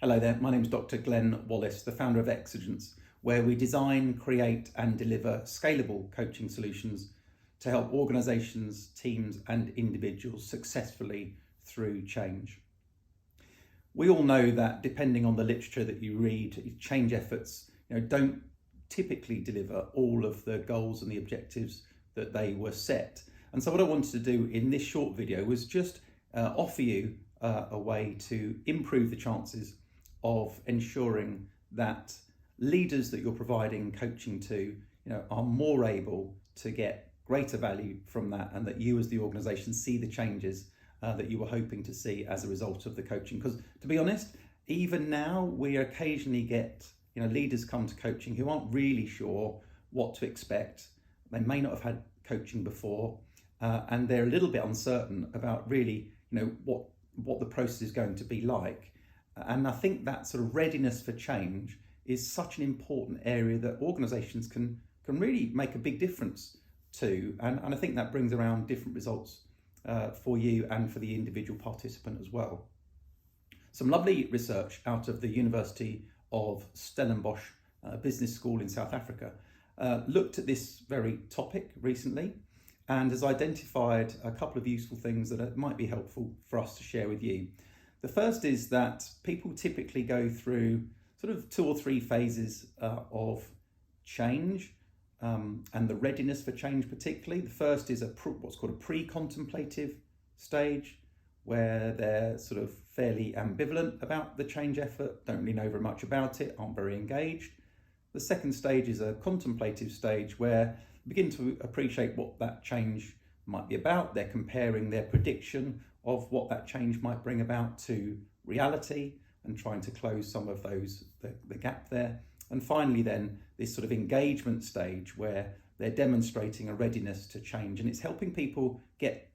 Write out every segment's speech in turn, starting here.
Hello there, my name is Dr. Glenn Wallace, the founder of Exigence, where we design, create and deliver scalable coaching solutions to help organisations, teams and individuals successfully through change. We all know that depending on the literature that you read, change efforts don't typically deliver all of the goals and the objectives that they were set. And so what I wanted to do in this short video was just offer you a way to improve the chances of ensuring that leaders that you're providing coaching to are more able to get greater value from that, and that you as the organisation see the changes that you were hoping to see as a result of the coaching. Because to be honest, even now we occasionally get leaders come to coaching who aren't really sure what to expect. They may not have had coaching before, and they're a little bit uncertain about really what the process is going to be like. And I think that sort of readiness for change is such an important area that organisations can really make a big difference to. And I think that brings around different results for you and for the individual participant as well. Some lovely research out of the University of Stellenbosch Business School in South Africa looked at this very topic recently and has identified a couple of useful things that might be helpful for us to share with you. The first is that people typically go through sort of 2 or 3 phases of change and the readiness for change particularly. The first is what's called a pre-contemplative stage, where they're sort of fairly ambivalent about the change effort, don't really know very much about it, aren't very engaged. The second stage is a contemplative stage, where they begin to appreciate what that change might be about. They're comparing their prediction of what that change might bring about to reality and trying to close some of the gap there. And finally then, this sort of engagement stage where they're demonstrating a readiness to change, and it's helping people get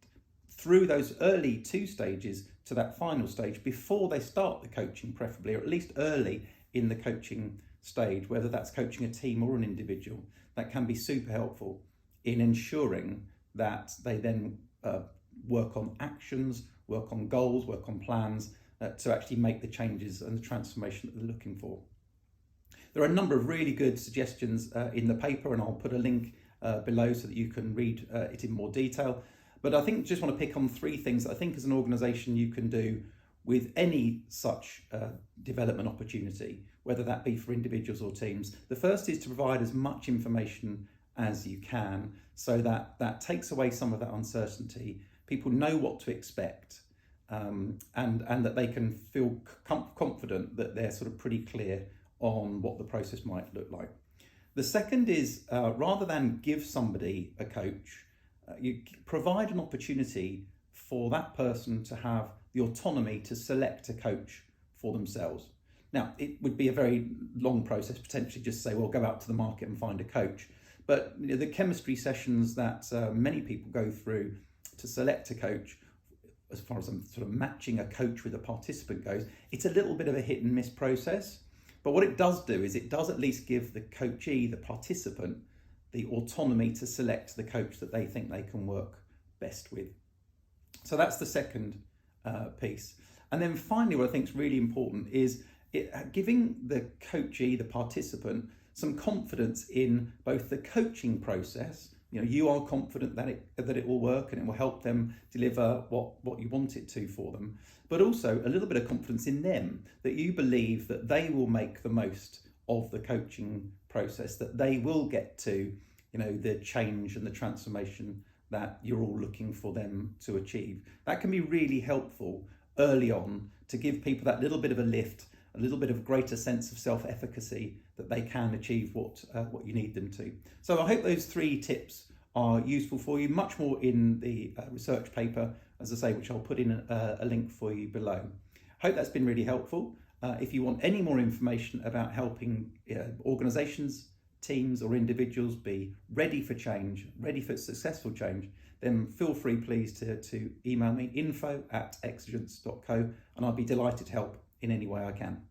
through those early 2 stages to that final stage before they start the coaching, preferably, or at least early in the coaching stage, whether that's coaching a team or an individual. That can be super helpful in ensuring that they then work on actions, work on goals, work on plans to actually make the changes and the transformation that they're looking for. There are a number of really good suggestions in the paper, and I'll put a link below so that you can read it in more detail. But I think just want to pick on 3 things that I think as an organisation you can do with any such development opportunity, whether that be for individuals or teams. The first is to provide as much information as you can, so that that takes away some of that uncertainty. People know what to expect, and that they can feel confident that they're sort of pretty clear on what the process might look like. The second is rather than give somebody a coach, you provide an opportunity for that person to have the autonomy to select a coach for themselves. Now, it would be a very long process, potentially just say, well, go out to the market and find a coach. But the chemistry sessions that many people go through to select a coach, as far as I'm sort of matching a coach with a participant goes, it's a little bit of a hit and miss process. But what it does do is it does at least give the coachee, the participant, the autonomy to select the coach that they think they can work best with. So that's the second piece. And then finally, what I think is really important is giving the coachee, the participant, some confidence in both the coaching process. You are confident that it will work and it will help them deliver what you want it to for them, but also a little bit of confidence in them, that you believe that they will make the most of the coaching process, that they will get to the change and the transformation that you're all looking for them to achieve. That can be really helpful early on to give people that little bit of a lift, a little bit of greater sense of self-efficacy that they can achieve what you need them to. So I hope those 3 tips are useful for you. Much more in the research paper, as I say, which I'll put in a link for you below. Hope that's been really helpful. If you want any more information about helping organisations, teams or individuals be ready for change, ready for successful change, then feel free please to email me info@exigence.co, and I'll be delighted to help in any way I can.